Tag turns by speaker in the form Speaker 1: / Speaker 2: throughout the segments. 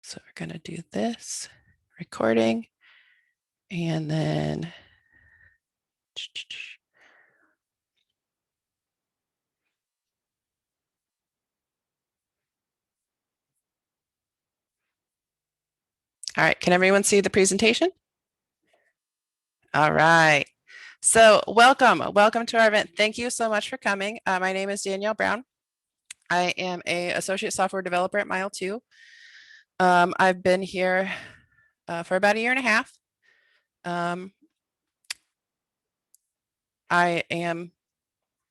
Speaker 1: So we're going to do this recording and then all right, can everyone see the presentation? All right. So welcome to our event. Thank you so much for coming. My name is Danielle Brown. I am an associate software developer at Mile2. I've been here for about a year and a half. I am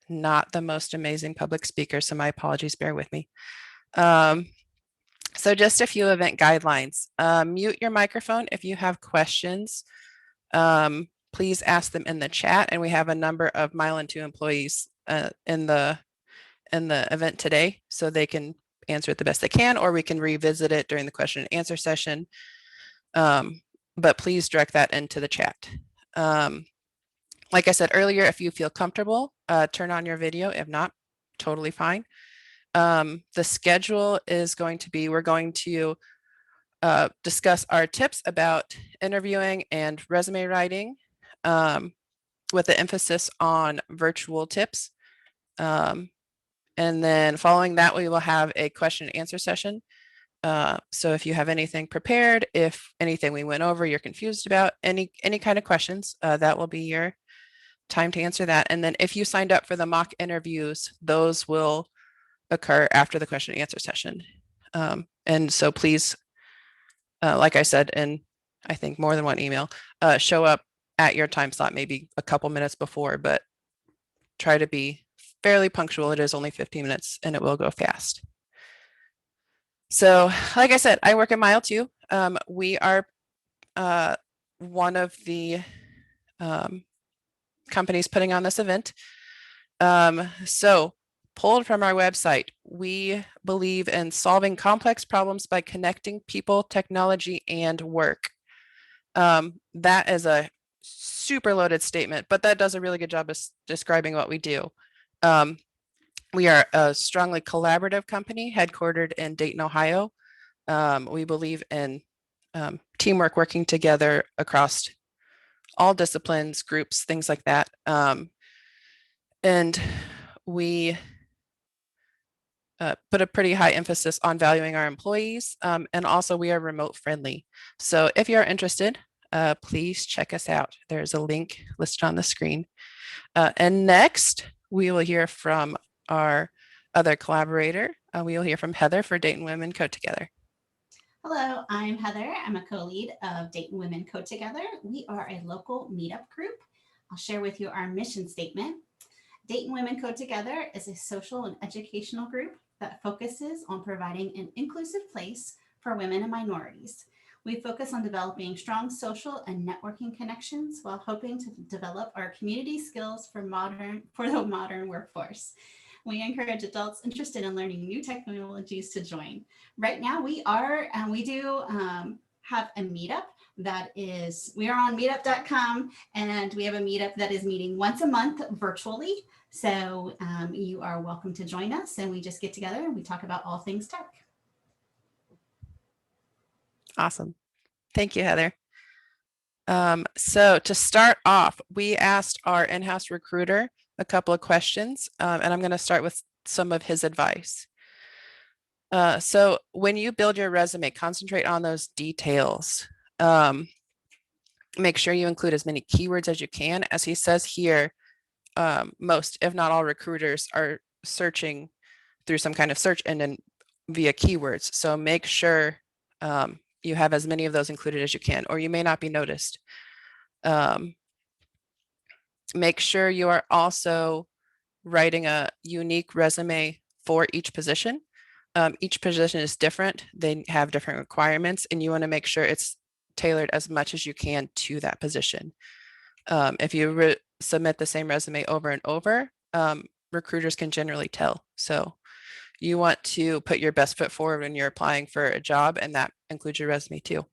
Speaker 1: not the most amazing public speaker, so my apologies, bear with me. So just a few event guidelines. Mute your microphone if you have questions. Please ask them in the chat, and we have a number of Mile and 2 employees in the event today, so they can answer it the best they can, or we can revisit it during the question and answer session. But please direct that into the chat. Like I said earlier, if you feel comfortable, turn on your video. If not, totally fine. The schedule is going to be, we're going to discuss our tips about interviewing and resume writing, with the emphasis on virtual tips. And then following that, we will have a question and answer session. So if you have anything prepared, if anything we went over, you're confused about, any kind of questions, that will be your time to answer that. And then if you signed up for the mock interviews, those will occur after the question and answer session. And so please, like I said, in I think more than one email, show up at your time slot, maybe a couple minutes before, but try to be fairly punctual. It is only 15 minutes and it will go fast. So like I said, I work at Mile2. We are one of the companies putting on this event. So pulled from our website, we believe in solving complex problems by connecting people, technology, and work. That is a super loaded statement, but that does a really good job of describing what we do. We are a strongly collaborative company headquartered in Dayton, Ohio. We believe in teamwork, working together across all disciplines, groups, things like that. And we put a pretty high emphasis on valuing our employees. And also we are remote friendly. So if you're interested, please check us out. There's a link listed on the screen. And next, we will hear from our other collaborator. We will hear from Heather for Dayton Women Code Together.
Speaker 2: Hello, I'm Heather. I'm a co-lead of Dayton Women Code Together. We are a local meetup group. I'll share with you our mission statement. Dayton Women Code Together is a social and educational group that focuses on providing an inclusive place for women and minorities. We focus on developing strong social and networking connections while hoping to develop our community skills for the modern workforce. We encourage adults interested in learning new technologies to join. Right now, we do have a meetup that is, we are on meetup.com, and we have a meetup that is meeting once a month virtually. So you are welcome to join us, and we just get together and we talk about all things tech.
Speaker 1: Awesome. Thank you, Heather. So to start off, we asked our in-house recruiter a couple of questions, and I'm going to start with some of his advice. So when you build your resume, concentrate on those details. Make sure you include as many keywords as you can. As he says here, most, if not all, recruiters are searching through some kind of search engine via keywords. So make sure you have as many of those included as you can, or you may not be noticed. Make sure you are also writing a unique resume for each position. Each position is different. They have different requirements, and you want to make sure it's tailored as much as you can to that position. If you submit the same resume over and over, recruiters can generally tell. So you want to put your best foot forward when you're applying for a job, and that includes your resume too.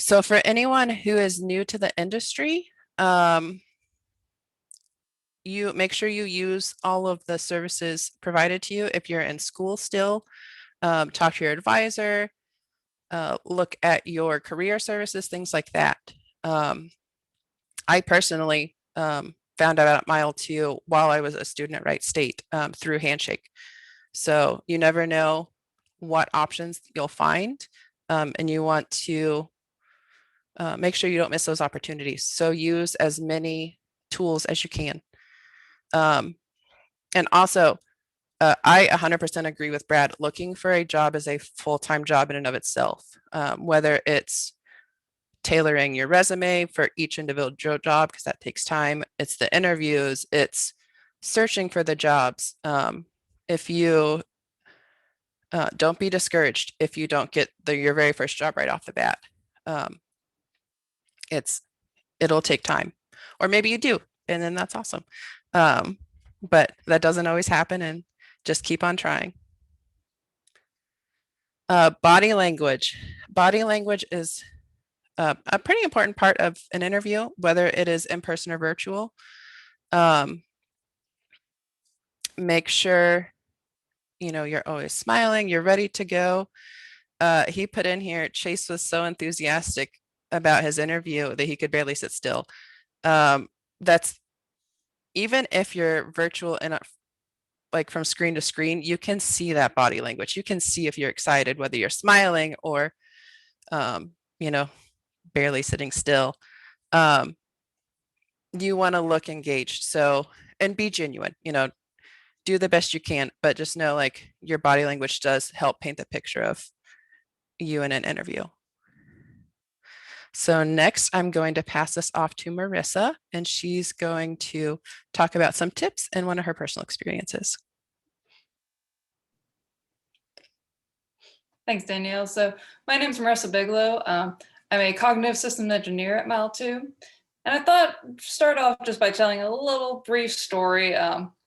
Speaker 1: So for anyone who is new to the industry, you make sure you use all of the services provided to you. If you're in school still, talk to your advisor, look at your career services, things like that. I personally found out about Mile 2 while I was a student at Wright State through Handshake. So you never know what options you'll find, and you want to make sure you don't miss those opportunities. So use as many tools as you can. And also, I 100% agree with Brad. Looking for a job is a full-time job in and of itself, whether it's tailoring your resume for each individual job, because that takes time. It's the interviews, it's searching for the jobs. If you don't be discouraged if you don't get your very first job right off the bat. Um, it'll take time, or maybe you do, and then that's awesome. But that doesn't always happen, and just keep on trying. Body language. Body language is a pretty important part of an interview, whether it is in person or virtual. Make sure you're always smiling, you're ready to go. He put in here, Chase was so enthusiastic about his interview that he could barely sit still. That's even if you're virtual and like from screen to screen, you can see that body language. You can see if you're excited, whether you're smiling or, you know, barely sitting still. You want to look engaged. So, and be genuine, do the best you can, but just know like your body language does help paint the picture of you in an interview. So next, I'm going to pass this off to Marissa, and she's going to talk about some tips and one of her personal experiences.
Speaker 3: Thanks, Danielle. So my name is Marissa Bigelow. I'm a cognitive systems engineer at Mile 2. And I thought start off just by telling a little brief story.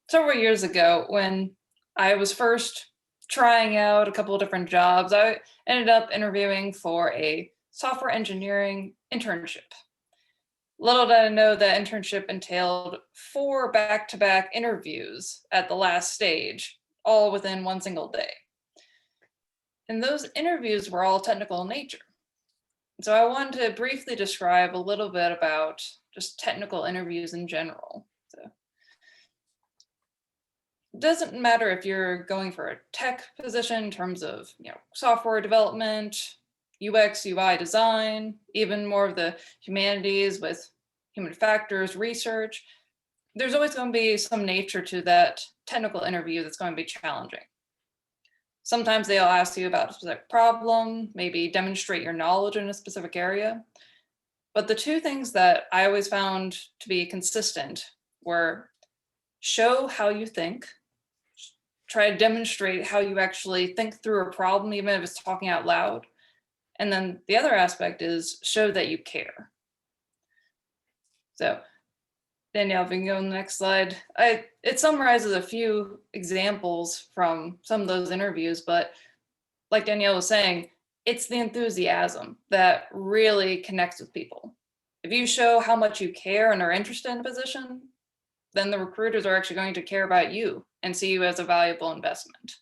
Speaker 3: Several years ago, when I was first trying out a couple of different jobs, I ended up interviewing for a software engineering internship. Little did I know that internship entailed 4 back-to-back interviews at the last stage, all within one single day. And those interviews were all technical in nature. So I wanted to briefly describe a little bit about just technical interviews in general. So it doesn't matter if you're going for a tech position in terms of software development, UX, UI design, even more of the humanities with human factors research. There's always going to be some nature to that technical interview that's going to be challenging. Sometimes they'll ask you about a specific problem, maybe demonstrate your knowledge in a specific area. But the 2 things that I always found to be consistent were show how you think, try to demonstrate how you actually think through a problem, even if it's talking out loud. And then the other aspect is show that you care. So Danielle, if you can go on the next slide. It summarizes a few examples from some of those interviews, but like Danielle was saying, it's the enthusiasm that really connects with people. If you show how much you care and are interested in a position, then the recruiters are actually going to care about you and see you as a valuable investment.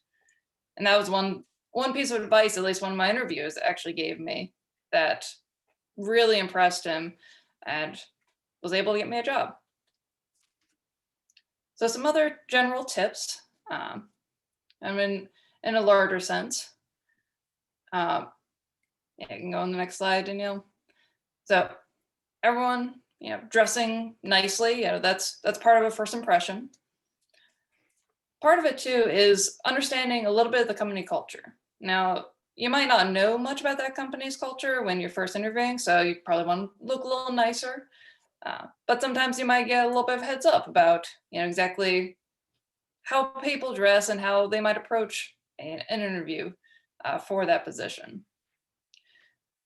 Speaker 3: And that was one piece of advice, at least one of my interviewers actually gave me, that really impressed him and was able to get me a job. So some other general tips, I mean, in a larger sense. Yeah, you can go on the next slide, Danielle. So everyone, dressing nicely, that's part of a first impression. Part of it too is understanding a little bit of the company culture. Now, you might not know much about that company's culture when you're first interviewing, so you probably want to look a little nicer. But sometimes you might get a little bit of heads up about, exactly how people dress and how they might approach an interview for that position.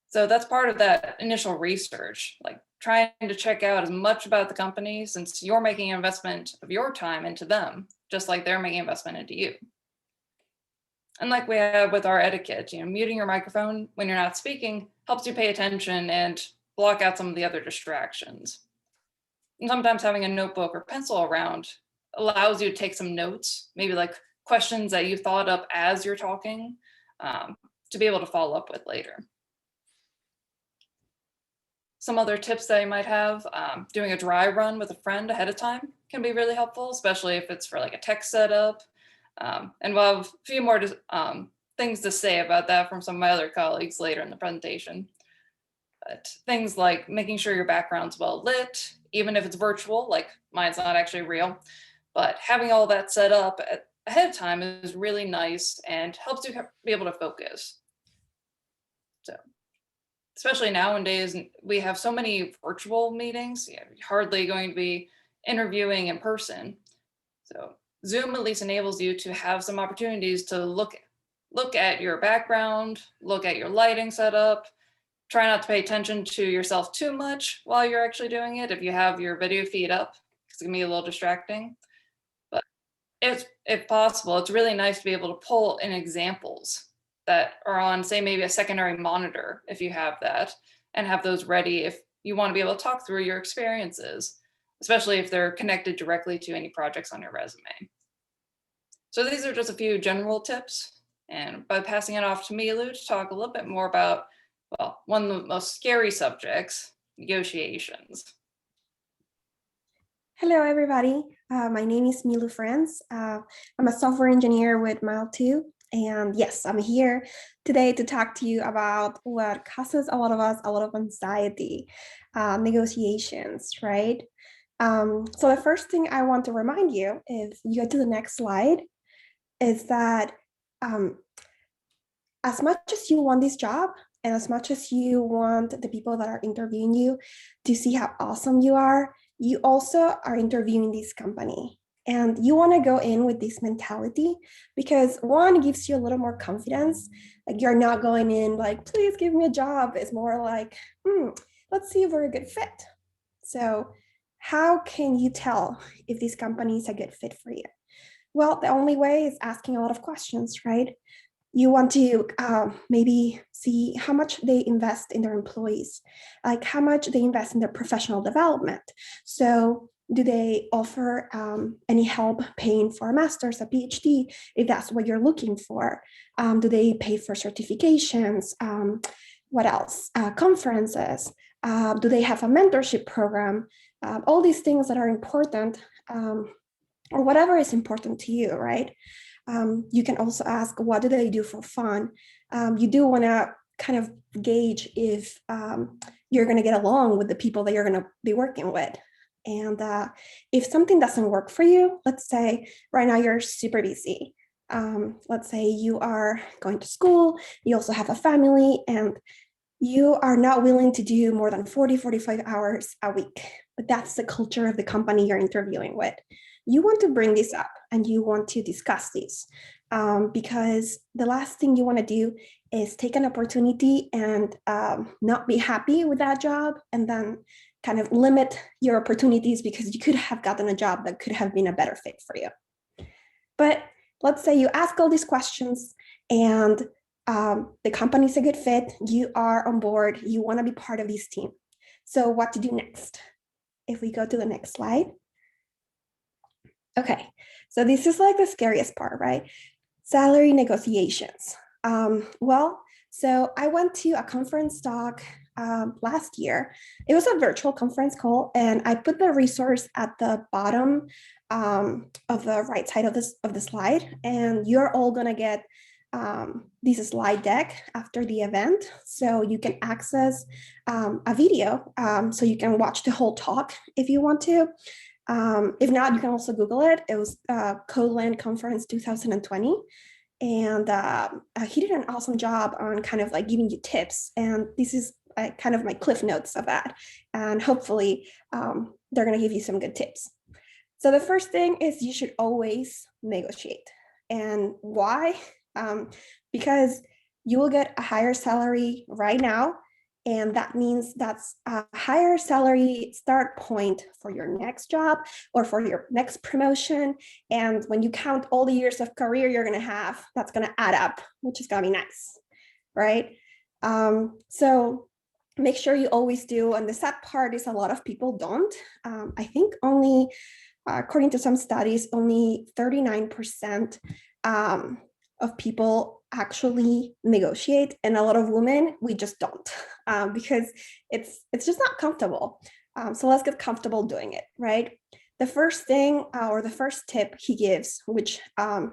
Speaker 3: So that's part of that initial research, like trying to check out as much about the company, since you're making an investment of your time into them, just like they're making an investment into you. And like we have with our etiquette, muting your microphone when you're not speaking helps you pay attention and block out some of the other distractions. And sometimes having a notebook or pencil around allows you to take some notes, maybe like questions that you thought up as you're talking, to be able to follow up with later. Some other tips that you might have, doing a dry run with a friend ahead of time can be really helpful, especially if it's for like a text setup. And we'll have a few more things to say about that from some of my other colleagues later in the presentation. But things like making sure your background's well lit, even if it's virtual, like mine's not actually real, but having all that set up ahead of time is really nice and helps you be able to focus. So, especially nowadays, we have so many virtual meetings, you're hardly going to be interviewing in person. So Zoom at least enables you to have some opportunities to look at your background, look at your lighting setup, try not to pay attention to yourself too much while you're actually doing it. If you have your video feed up, it's gonna be a little distracting. But if possible, it's really nice to be able to pull in examples that are on, say, maybe a secondary monitor, if you have that, and have those ready if you want to be able to talk through your experiences, especially if they're connected directly to any projects on your resume. So these are just a few general tips. And by passing it off to Milu to talk a little bit more about, well, one of the most scary subjects, negotiations.
Speaker 4: Hello, everybody. My name is Milu Franz. I'm a software engineer with Mile 2. And yes, I'm here today to talk to you about what causes a lot of us a lot of anxiety, negotiations, right? So the first thing I want to remind you, if you go to the next slide, is that as much as you want this job, and as much as you want the people that are interviewing you to see how awesome you are, you also are interviewing this company. And you want to go in with this mentality because one, gives you a little more confidence. Like you're not going in like, please give me a job. It's more like, let's see if we're a good fit. So how can you tell if this company is a good fit for you? Well, the only way is asking a lot of questions, right? You want to maybe see how much they invest in their employees, like how much they invest in their professional development. So do they offer any help paying for a master's, a PhD, if that's what you're looking for? Do they pay for certifications? What else? Conferences? Do they have a mentorship program? All these things that are important, or whatever is important to you, right? You can also ask, what do they do for fun? You do want to kind of gauge if you're going to get along with the people that you're going to be working with. And if something doesn't work for you, let's say right now you're super busy. Let's say you are going to school, you also have a family, and you are not willing to do more than 40, 45 hours a week. But that's the culture of the company you're interviewing with. You want to bring this up and you want to discuss this because the last thing you want to do is take an opportunity and not be happy with that job and then kind of limit your opportunities because you could have gotten a job that could have been a better fit for you. But let's say you ask all these questions and the company's a good fit, you are on board, you want to be part of this team. So what to do next? If we go to the next slide. Okay, so this is like the scariest part, right? Salary negotiations. So I went to a conference talk last year. It was a virtual conference call, and I put the resource at the bottom of the right side of the slide, and you're all gonna get this slide deck after the event, so you can access a video, so you can watch the whole talk if you want to. If not, you can also Google it. It was Codeland Conference 2020. And he did an awesome job on kind of like giving you tips. And this is kind of my cliff notes of that. And hopefully they're going to give you some good tips. So the first thing is you should always negotiate. And why? Because you will get a higher salary right now. And that means that's a higher salary start point for your next job or for your next promotion. And when you count all the years of career you're going to have, that's going to add up, which is going to be nice, right? So make sure you always do. And the sad part is a lot of people don't. I think only, according to some studies, only 39% of people actually negotiate, and a lot of women, we just don't, because it's just not comfortable. So let's get comfortable doing it, right? The first thing or the first tip he gives, which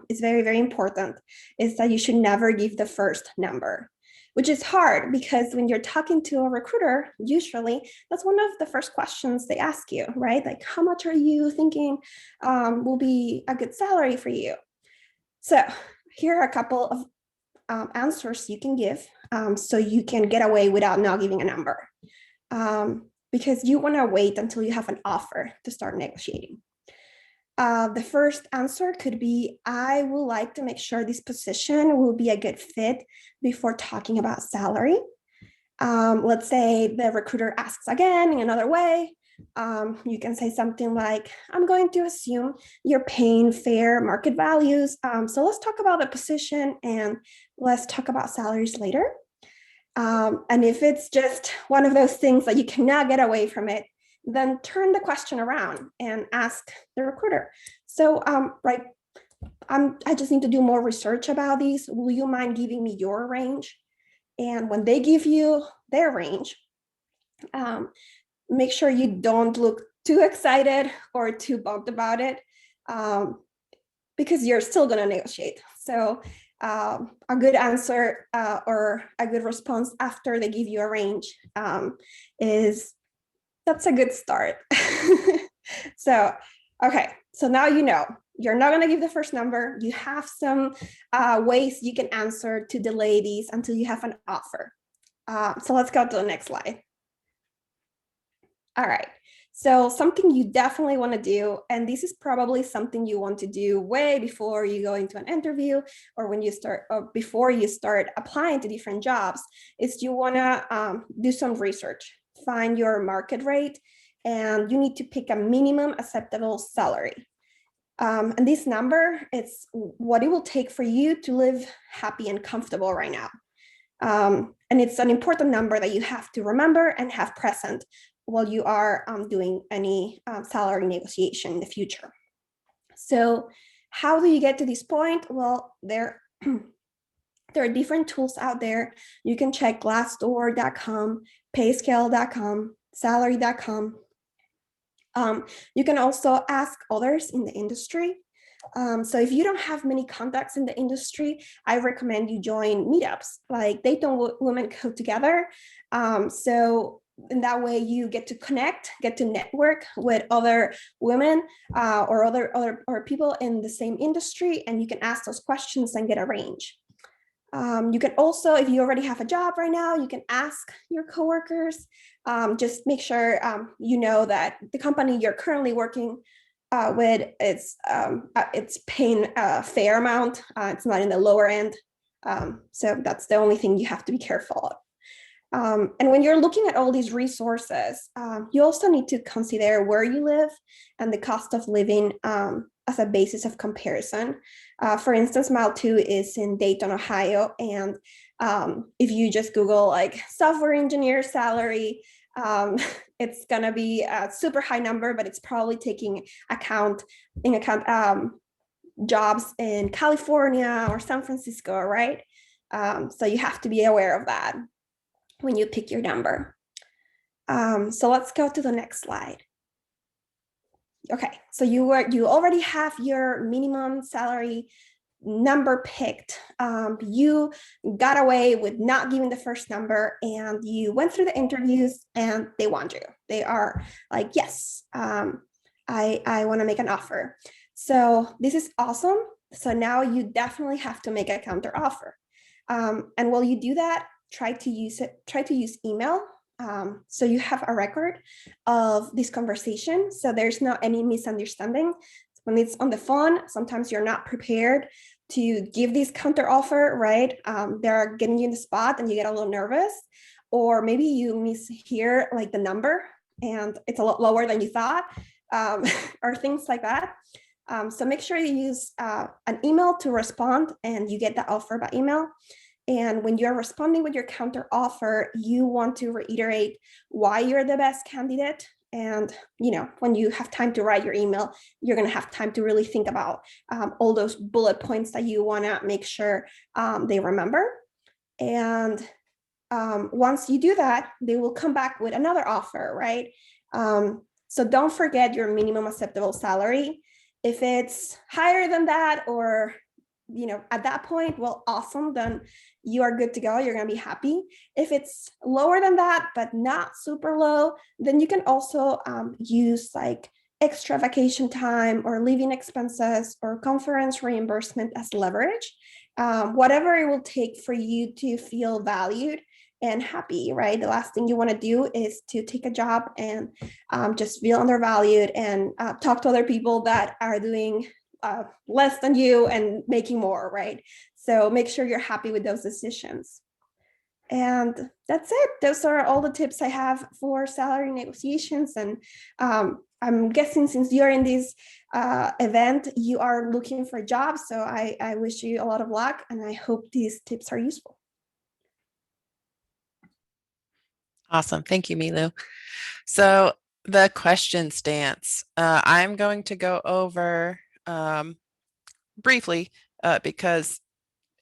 Speaker 4: is very, very important, is that you should never give the first number, which is hard because when you're talking to a recruiter, usually that's one of the first questions they ask you, right? Like, how much are you thinking will be a good salary for you? So here are a couple of answers you can give so you can get away without not giving a number. Because you want to wait until you have an offer to start negotiating. The first answer could be, I would like to make sure this position will be a good fit before talking about salary. Let's say the recruiter asks again in another way. You can say something like, I'm going to assume you're paying fair market values. So let's talk about the position and let's talk about salaries later. And if it's just one of those things that you cannot get away from it, then turn the question around and ask the recruiter. So, I just need to do more research about these. Will you mind giving me your range? And when they give you their range, make sure you don't look too excited or too bummed about it, because you're still going to negotiate. So a good answer or a good response after they give you a range is, that's a good start. So, okay, so now you know, you're not going to give the first number. You have some ways you can answer to delay these until you have an offer. So let's go to the next slide. All right. So something you definitely want to do, and this is probably something you want to do way before you go into an interview or when you start, or before you start applying to different jobs, is you want to do some research, find your market rate, and you need to pick a minimum acceptable salary. And this number, it's what it will take for you to live happy and comfortable right now. And it's an important number that you have to remember and have present while you are doing any salary negotiation in the future. So how do you get to this point? Well, there are different tools out there. You can check glassdoor.com, payscale.com, salary.com. You can also ask others in the industry. So if you don't have many contacts in the industry, I recommend you join meetups like Dayton Women Code Together. So in that way, you get to connect, get to network with other women or other people in the same industry, and you can ask those questions and get a range. You can also, if you already have a job right now, you can ask your coworkers. Just make sure you know that the company you're currently working with it's paying a fair amount. It's not in the lower end. So that's the only thing you have to be careful of. And when you're looking at all these resources, you also need to consider where you live and the cost of living as a basis of comparison. For instance, Mile 2 is in Dayton, Ohio. And if you just Google like software engineer salary, it's going to be a super high number, but it's probably taking account jobs in California or San Francisco, right? So you have to be aware of that when you pick your number. So let's go to the next slide. Okay, so you already have your minimum salary number picked. You got away with not giving the first number, and you went through the interviews and they want you. They are like, yes, I want to make an offer. So this is awesome. So now you definitely have to make a counter offer. And while you do that, try to use email. So you have a record of this conversation. So there's not any misunderstanding. When it's on the phone, sometimes you're not prepared to give this counter offer, right? They're getting you in the spot and you get a little nervous, or maybe you mishear like the number and it's a lot lower than you thought, or things like that. So make sure you use an email to respond and you get the offer by email. And when you're responding with your counter offer, you want to reiterate why you're the best candidate. And, when you have time to write your email, you're going to have time to really think about all those bullet points that you want to make sure they remember. And once you do that, they will come back with another offer, right? So don't forget your minimum acceptable salary. If it's higher than that, or at that point, well, awesome, then you are good to go. You're going to be happy. If it's lower than that, but not super low, then you can also use like extra vacation time or living expenses or conference reimbursement as leverage, whatever it will take for you to feel valued and happy, right? The last thing you want to do is to take a job and just feel undervalued and talk to other people that are doing less than you and making more, right? So make sure you're happy with those decisions. And that's it. Those are all the tips I have for salary negotiations. And I'm guessing since you're in this event, you are looking for a job. So I wish you a lot of luck, and I hope these tips are useful.
Speaker 1: Awesome. Thank you, Milu. So the question stance, I'm going to go over briefly because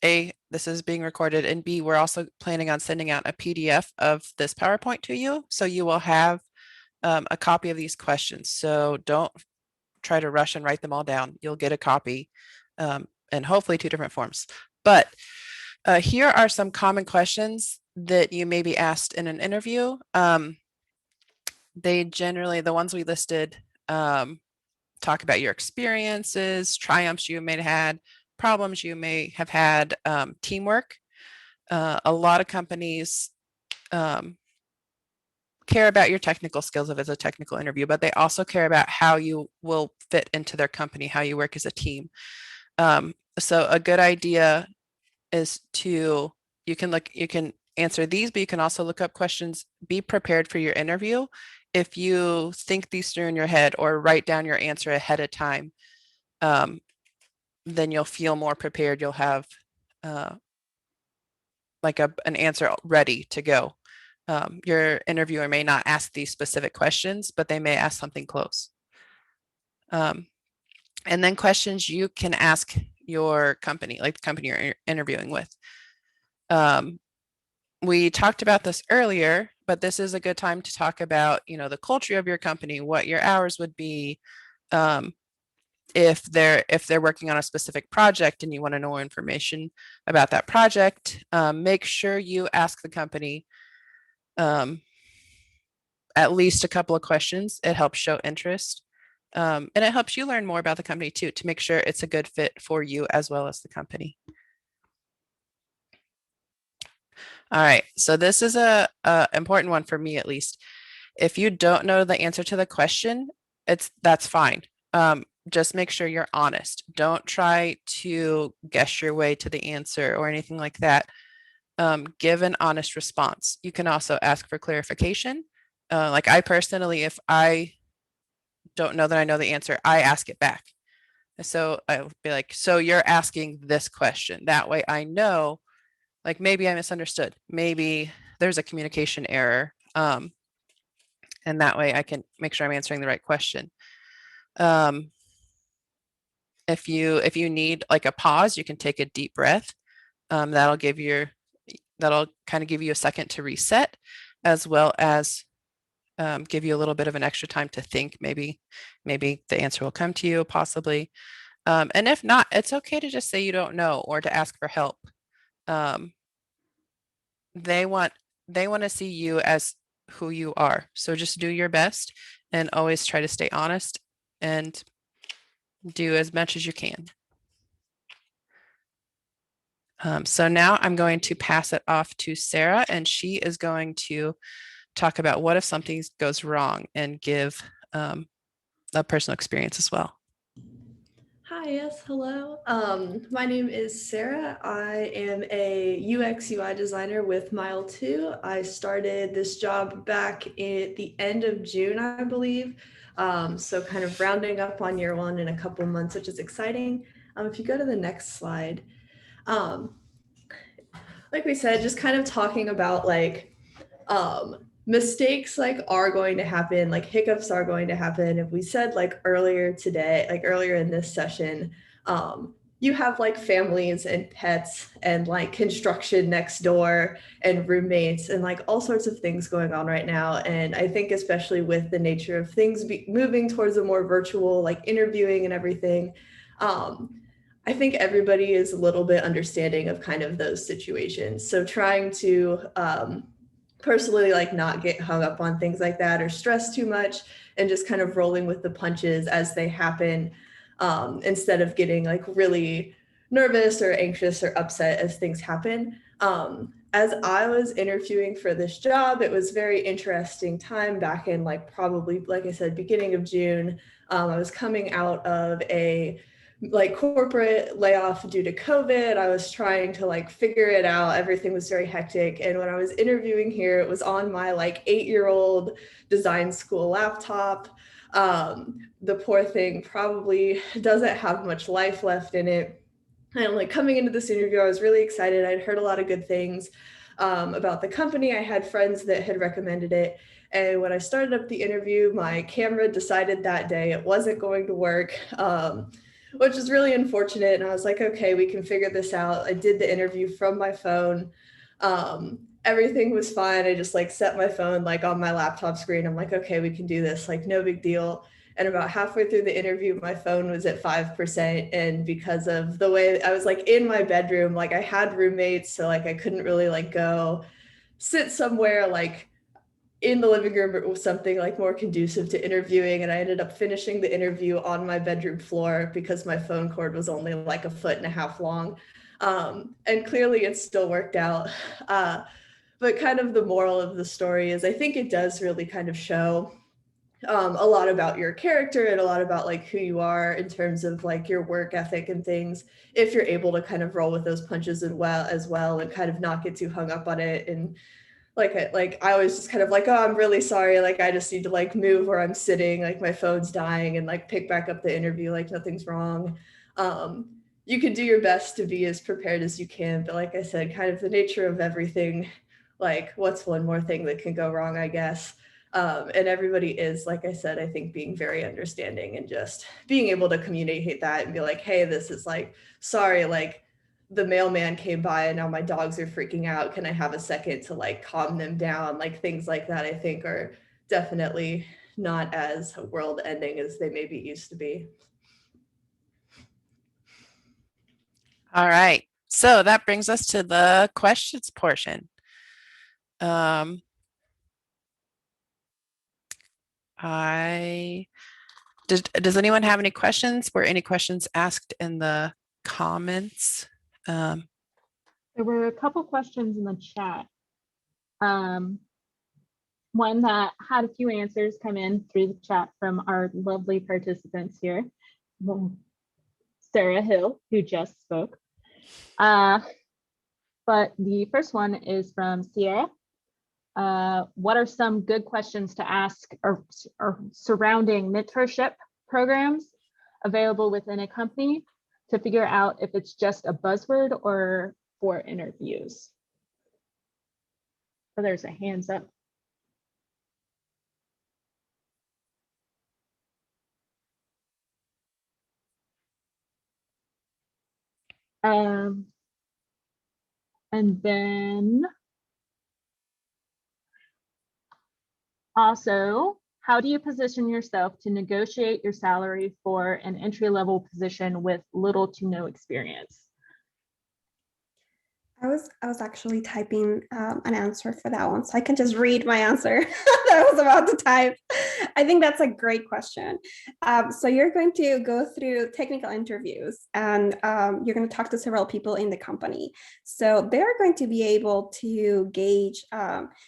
Speaker 1: A, this is being recorded, and B, we're also planning on sending out a PDF of this PowerPoint to you. So you will have a copy of these questions. So don't try to rush and write them all down. You'll get a copy and hopefully 2 different forms. But here are some common questions that you may be asked in an interview. They generally, the ones we listed, talk about your experiences, triumphs you may have had, problems you may have had, teamwork. A lot of companies care about your technical skills if it's a technical interview, but they also care about how you will fit into their company, how you work as a team. So a good idea is you can answer these, but you can also look up questions. Be prepared for your interview. If you think these through in your head or write down your answer ahead of time, then you'll feel more prepared. You'll have like an answer ready to go. Your interviewer may not ask these specific questions, but they may ask something close. And then questions you can ask your company, like the company you're interviewing with. We talked about this earlier, but this is a good time to talk about, the culture of your company, what your hours would be, if they're working on a specific project and you want to know more information about that project. Make sure you ask the company at least a couple of questions. It helps show interest. And it helps you learn more about the company too, to make sure it's a good fit for you as well as the company. All right, so this is a important one for me, at least. If you don't know the answer to the question, that's fine. Just make sure you're honest. Don't try to guess your way to the answer or anything like that. Give an honest response. You can also ask for clarification. Like I personally, if I don't know that I know the answer, I ask it back. So I'll be like, so you're asking this question. That way I know, like maybe I misunderstood. Maybe there's a communication error. And that way I can make sure I'm answering the right question. If you need like a pause, you can take a deep breath. That'll kind of give you a second to reset, as well as give you a little bit of an extra time to think. Maybe the answer will come to you, possibly. And if not, it's okay to just say you don't know or to ask for help. They want to see you as who you are. So just do your best and always try to stay honest and do as much as you can. So now I'm going to pass it off to Sarah, and she is going to talk about what if something goes wrong and give a personal experience as well.
Speaker 5: Hi, yes, hello. My name is Sarah. I am a UX UI designer with Mile 2. I started this job back at the end of June, I believe. So kind of rounding up on year 1 in a couple months, which is exciting. If you go to the next slide, like we said, just kind of talking about like mistakes like are going to happen, like hiccups are going to happen. If we said like earlier today, like earlier in this session, you have like families and pets and like construction next door and roommates and like all sorts of things going on right now. And I think especially with the nature of things moving towards a more virtual like interviewing and everything, I think everybody is a little bit understanding of kind of those situations. So trying to personally like not get hung up on things like that or stress too much and just kind of rolling with the punches as they happen, instead of getting like really nervous or anxious or upset as things happen. As I was interviewing for this job, it was very interesting time back in like probably, like I said, beginning of June. I was coming out of a like corporate layoff due to COVID. I was trying to like figure it out. Everything was very hectic. And when I was interviewing here, it was on my like 8-year-old design school laptop. The poor thing probably doesn't have much life left in it. And like coming into this interview, I was really excited. I'd heard a lot of good things about the company. I had friends that had recommended it. And when I started up the interview, my camera decided that day it wasn't going to work, which is really unfortunate. And I was like, okay, we can figure this out. I did the interview from my phone. Everything was fine. I just like set my phone like on my laptop screen. I'm like, okay, we can do this, like no big deal. And about halfway through the interview, my phone was at 5%. And because of the way I was like in my bedroom, like I had roommates, so like I couldn't really like go sit somewhere like in the living room or something like more conducive to interviewing. And I ended up finishing the interview on my bedroom floor because my phone cord was only like 1.5 feet long. And clearly it still worked out. But kind of the moral of the story is I think it does really kind of show a lot about your character and a lot about like who you are in terms of like your work ethic and things, if you're able to kind of roll with those punches as well and kind of not get too hung up on it. And like I was just kind of like, oh, I'm really sorry, like I just need to like move where I'm sitting, like my phone's dying, and like pick back up the interview like nothing's wrong. You can do your best to be as prepared as you can, but like I said, kind of the nature of everything, like what's one more thing that can go wrong, I guess. And everybody is, like I said, I think being very understanding and just being able to communicate that and be like, hey, this is like, sorry, like the mailman came by and now my dogs are freaking out. Can I have a second to like calm them down? Like things like that, I think are definitely not as world ending as they maybe used to be.
Speaker 1: All right. So that brings us to the questions portion. Does anyone have any questions? Were any questions asked in the comments?
Speaker 6: There were a couple questions in the chat. One that had a few answers come in through the chat from our lovely participants here. Sarah Hill, who just spoke. But the first one is from Sierra. What are some good questions to ask or surrounding mentorship programs available within a company to figure out if it's just a buzzword or for interviews? So there's a hands up. And then also, how do you position yourself to negotiate your salary for an entry-level position with little to no experience?
Speaker 4: I was actually typing an answer for that one, so I can just read my answer that I was about to type. I think that's a great question. So you're going to go through technical interviews, and you're going to talk to several people in the company. So they're going to be able to gauge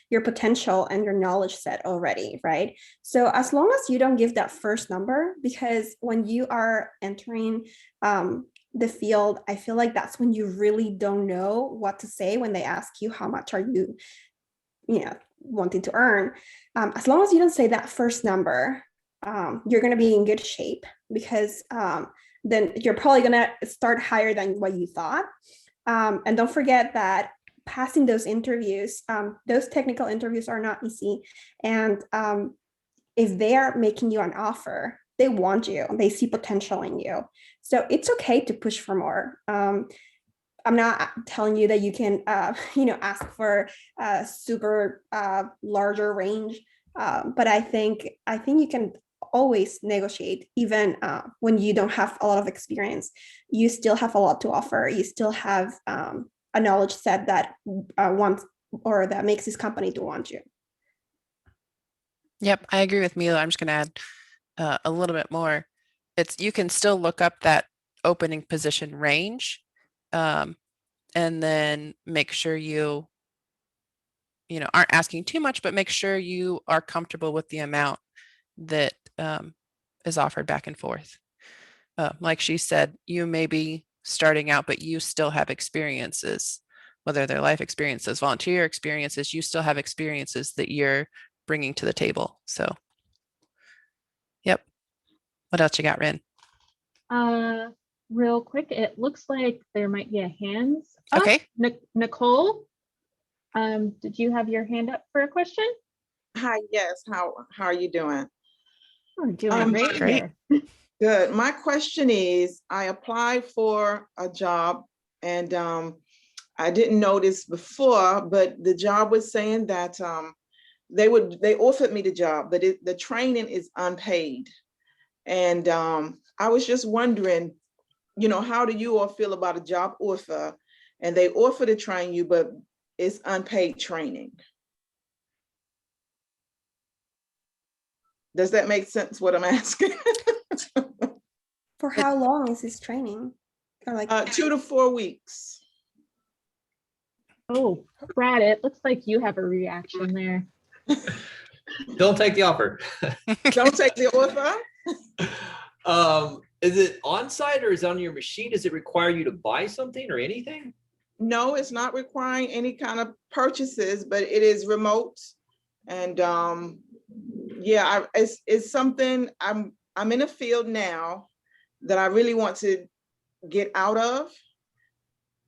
Speaker 4: your potential and your knowledge set already, right? So as long as you don't give that first number, because when you are entering the field, I feel like that's when you really don't know what to say when they ask you how much are you wanting to earn. As long as you don't say that first number, you're going to be in good shape, because then you're probably going to start higher than what you thought. And don't forget that passing those interviews. Those technical interviews are not easy. And if they are making you an offer, they want you, they see potential in you. So it's okay to push for more. I'm not telling you that you can, ask for a super larger range, but I think you can always negotiate, even when you don't have a lot of experience. You still have a lot to offer. You still have a knowledge set that wants, or that makes this company to want you.
Speaker 1: Yep, I agree with Mila. I'm just going to add a little bit more. You can still look up that opening position range, and then make sure you aren't asking too much, but make sure you are comfortable with the amount that is offered back and forth. Like she said, you may be starting out, but you still have experiences, whether they're life experiences, volunteer experiences, you still have experiences that you're bringing to the table. So, yep. What else you got, Rin?
Speaker 6: Real quick, it looks like there might be a hands up.
Speaker 1: Okay.
Speaker 6: Nicole, did you have your hand up for a question?
Speaker 7: Hi, yes. How are you doing?
Speaker 6: We're doing great.
Speaker 1: Great.
Speaker 6: Here.
Speaker 7: Good. My question is, I applied for a job and I didn't know this before, but the job was saying that they offered me the job, but the training is unpaid. And I was just wondering, how do you all feel about a job offer and they offer to train you, but it's unpaid training? Does that make sense what I'm asking?
Speaker 4: For how long is this training? Or like
Speaker 7: 2 to 4 weeks.
Speaker 6: Oh, Brad, it looks like you have a reaction there.
Speaker 8: Don't take the offer.
Speaker 7: Don't take the offer.
Speaker 8: Is it on site or is it on your machine? Does it require you to buy something or anything?
Speaker 7: No, it's not requiring any kind of purchases, but it is remote. And yeah, it's something I'm in a field now that I really want to get out of.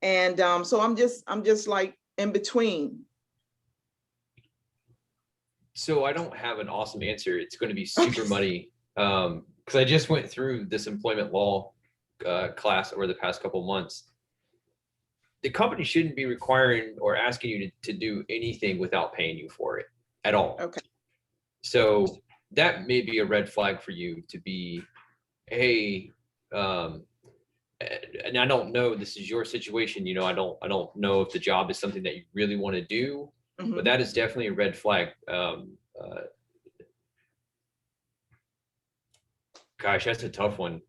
Speaker 7: And so I'm just like in between.
Speaker 8: So I don't have an awesome answer. It's going to be super muddy because I just went through this employment law class over the past couple months. The company shouldn't be requiring or asking you to do anything without paying you for it at all.
Speaker 7: Okay.
Speaker 8: So that may be a red flag for you to be, hey, and I don't know, this is your situation, I don't know if the job is something that you really want to do,
Speaker 7: Mhm.
Speaker 8: but that is definitely a red flag. Gosh, that's a tough one.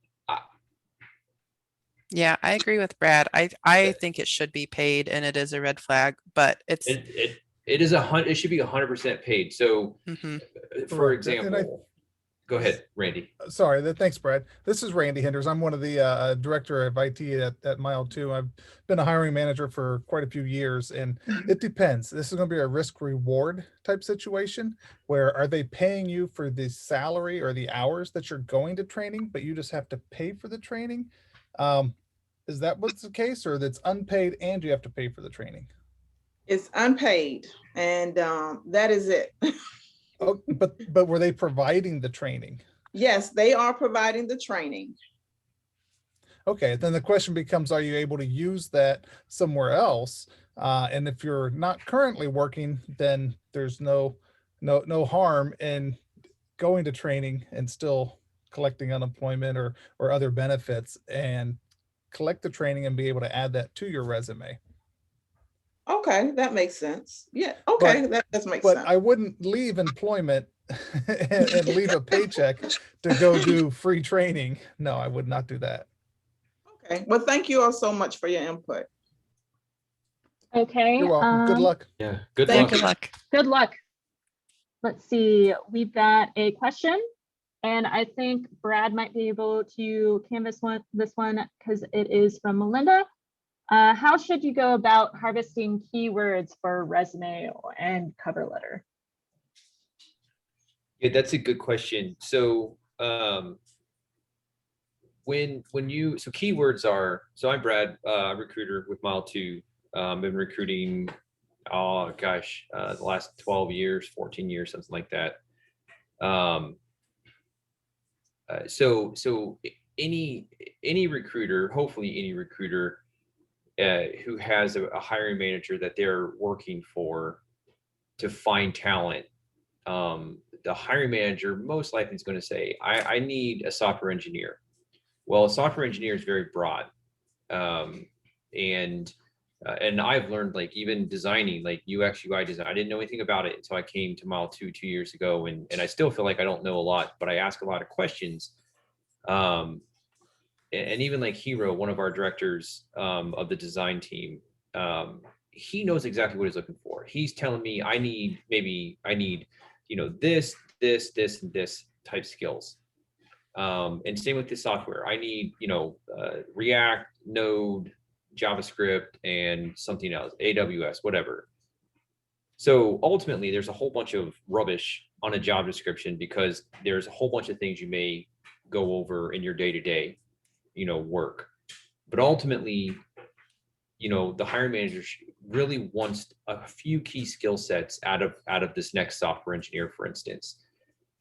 Speaker 1: Yeah, I agree with Brad. I think it should be paid, and it is a red flag, but it's
Speaker 8: It should be 100% paid. So
Speaker 1: Mhm.
Speaker 8: for
Speaker 9: Correct.
Speaker 8: example, go ahead, Randy.
Speaker 9: Sorry, thanks, Brad. This is Randy Hinders. I'm one of the director of IT at Mile 2. I've been a hiring manager for quite a few years, and it depends. This is going to be a risk reward type situation where are they paying you for the salary or the hours that you're going to training, but you just have to pay for the training? Is that what's the case, or that's unpaid and you have to pay for the training?
Speaker 7: It's unpaid, and that is it.
Speaker 9: Oh, but were they providing the training?
Speaker 7: Yes, they are providing the training.
Speaker 9: Okay, then the question becomes, are you able to use that somewhere else? And if you're not currently working, then there's no harm in going to training and still collecting unemployment or other benefits, and collect the training and be able to add that to your resume.
Speaker 7: Okay, that makes sense. Yeah, okay, that does make
Speaker 9: But
Speaker 7: sense.
Speaker 9: I wouldn't leave employment and leave a paycheck to go do free training. No, I would not do that.
Speaker 7: Okay, well, thank you all so much for your input.
Speaker 6: Okay.
Speaker 9: You're welcome. Good luck.
Speaker 8: Yeah, good
Speaker 7: Thank
Speaker 8: luck.
Speaker 1: Good luck.
Speaker 6: Good luck. Let's see. We've got a question, and I think Brad might be able to canvas this one because it is from Melinda. How should you go about harvesting keywords for a resume and cover letter?
Speaker 8: Yeah, that's a good question. So when you, so keywords are, so I'm Brad, recruiter with Mile 2. Been recruiting oh gosh, the last 12 years, 14 years, something like that. So any recruiter, hopefully any recruiter who has a hiring manager that they're working for to find talent, the hiring manager most likely is going to say, I need a software engineer. Well, a software engineer is very broad. And I've learned, like, even designing, like UX UI design, I didn't know anything about it until I came to Mile 2 2 years ago. And I still feel like I don't know a lot, but I ask a lot of questions. And even like Hero, one of our directors of the design team, he knows exactly what he's looking for. He's telling me I need, this, and this type skills. And same with the software. I need, React, Node, JavaScript, and something else, AWS, whatever. So ultimately, there's a whole bunch of rubbish on a job description because there's a whole bunch of things you may go over in your day-to-day, work. But ultimately, the hiring manager really wants a few key skill sets out of this next software engineer, for instance.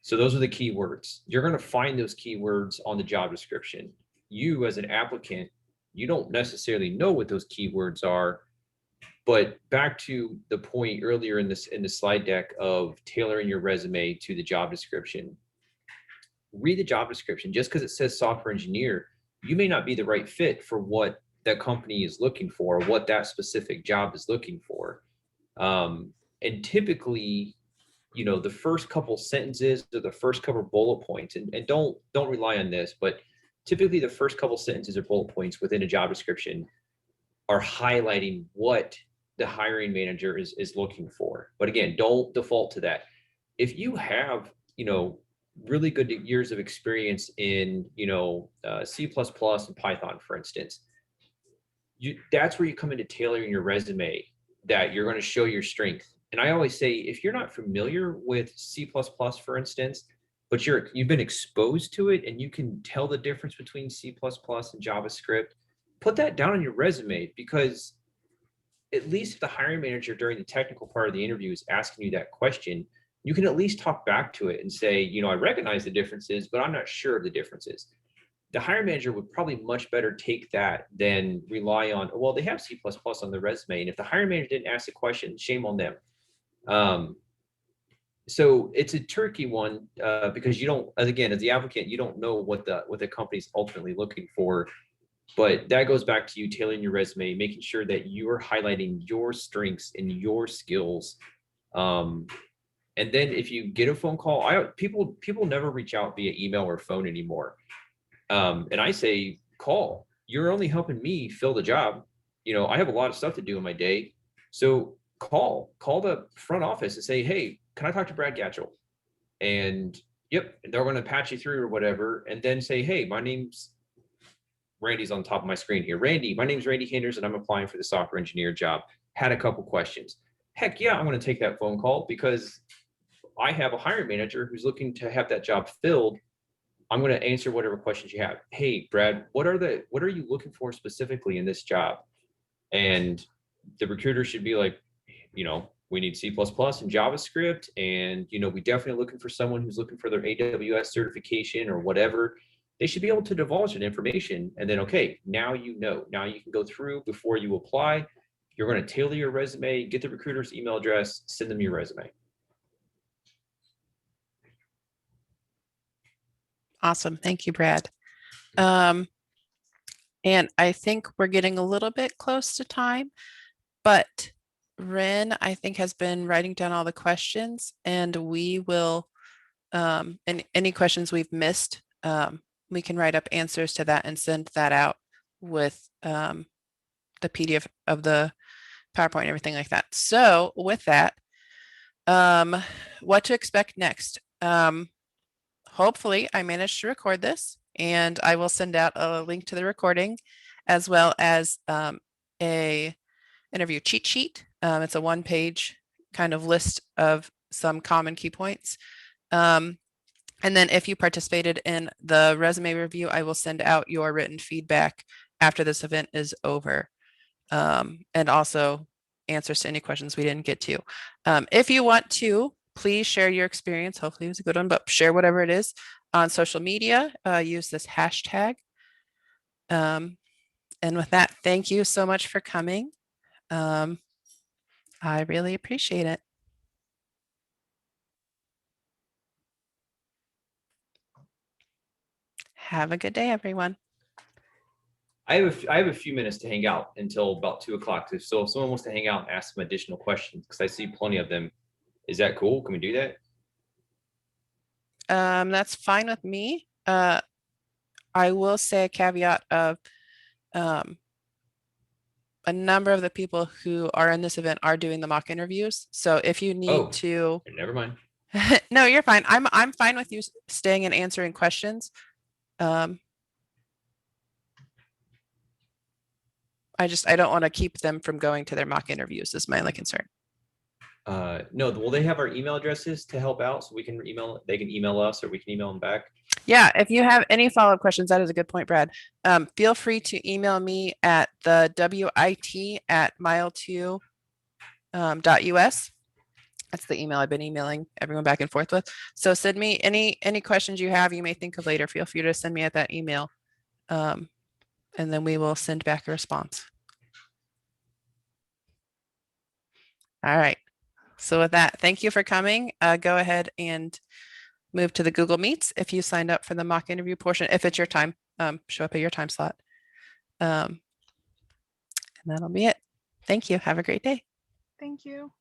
Speaker 8: So those are the keywords. You're going to find those keywords on the job description. You, as an applicant, you don't necessarily know what those keywords are. But back to the point earlier in the slide deck of tailoring your resume to the job description. Read the job description. Just because it says software engineer, you may not be the right fit for what that company is looking for, what that specific job is looking for. And typically, the first couple sentences or the first couple bullet points, and don't rely on this, but typically the first couple sentences or bullet points within a job description are highlighting what the hiring manager is looking for. But again, don't default to that. If you have, really good years of experience in, C++ and Python, for instance, that's where you come into tailoring your resume, that you're going to show your strength. And I always say, if you're not familiar with C++, for instance, but you've been exposed to it and you can tell the difference between C++ and JavaScript, put that down on your resume, because at least if the hiring manager during the technical part of the interview is asking you that question, you can at least talk back to it and say, I recognize the differences, but I'm not sure of the differences. The hiring manager would probably much better take that than rely on, well, they have C++ on the resume. And if the hiring manager didn't ask the question, shame on them. So it's a tricky one because you don't, as the applicant, you don't know what the company's ultimately looking for. But that goes back to you tailoring your resume, making sure that you are highlighting your strengths and your skills. And then if you get a phone call, people never reach out via email or phone anymore. And I say, call. You're only helping me fill the job. I have a lot of stuff to do in my day. So call the front office and say, hey, can I talk to Brad Gatchell? And yep, they're going to patch you through or whatever. And then say, hey, my name's Randy's on top of my screen here. Randy, my name's Randy Hinders and I'm applying for the software engineer job. Had a couple questions. Heck yeah, I'm going to take that phone call because I have a hiring manager who's looking to have that job filled. I'm going to answer whatever questions you have. Hey, Brad, what are you looking for specifically in this job? And the recruiter should be like, we need C++ and JavaScript. And, we definitely looking for someone who's looking for their AWS certification or whatever. They should be able to divulge that information. And then, okay, now now you can go through before you apply. You're going to tailor your resume, get the recruiter's email address, send them your resume.
Speaker 1: Awesome. Thank you, Brad. And I think we're getting a little bit close to time, but Rin, I think, has been writing down all the questions, and we will, and any questions we've missed, we can write up answers to that and send that out with the PDF of the PowerPoint and everything like that. So with that, what to expect next? Hopefully I managed to record this, and I will send out a link to the recording as well as a interview cheat sheet. It's a one-page kind of list of some common key points. And then if you participated in the resume review, I will send out your written feedback after this event is over. And also answers to any questions we didn't get to. If you want to, please share your experience. Hopefully it was a good one, but share whatever it is on social media. Use this hashtag. And with that, thank you so much for coming. I really appreciate it. Have a good day, everyone.
Speaker 8: I have a few minutes to hang out until about 2 o'clock. So if someone wants to hang out and ask some additional questions, because I see plenty of them, is that cool? Can we do that?
Speaker 1: That's fine with me. I will say a caveat of a number of the people who are in this event are doing the mock interviews. So if you need
Speaker 8: Oh.
Speaker 1: to,
Speaker 8: Never mind.
Speaker 1: no, you're fine. I'm fine with you staying and answering questions. I don't want to keep them from going to their mock interviews is my only concern.
Speaker 8: No, will they have our email addresses to help out so we can email, they can email us or we can email them back?
Speaker 1: Yeah, if you have any follow-up questions, that is a good point, Brad. Feel free to email me at the wit@mile2.us. That's the email I've been emailing everyone back and forth with. So send me any questions you have you may think of later. Feel free to send me at that email. And then we will send back a response. All right. So with that, thank you for coming. Go ahead and move to the Google Meets if you signed up for the mock interview portion. If it's your time, show up at your time slot. And that'll be it. Thank you. Have a great day.
Speaker 10: Thank you.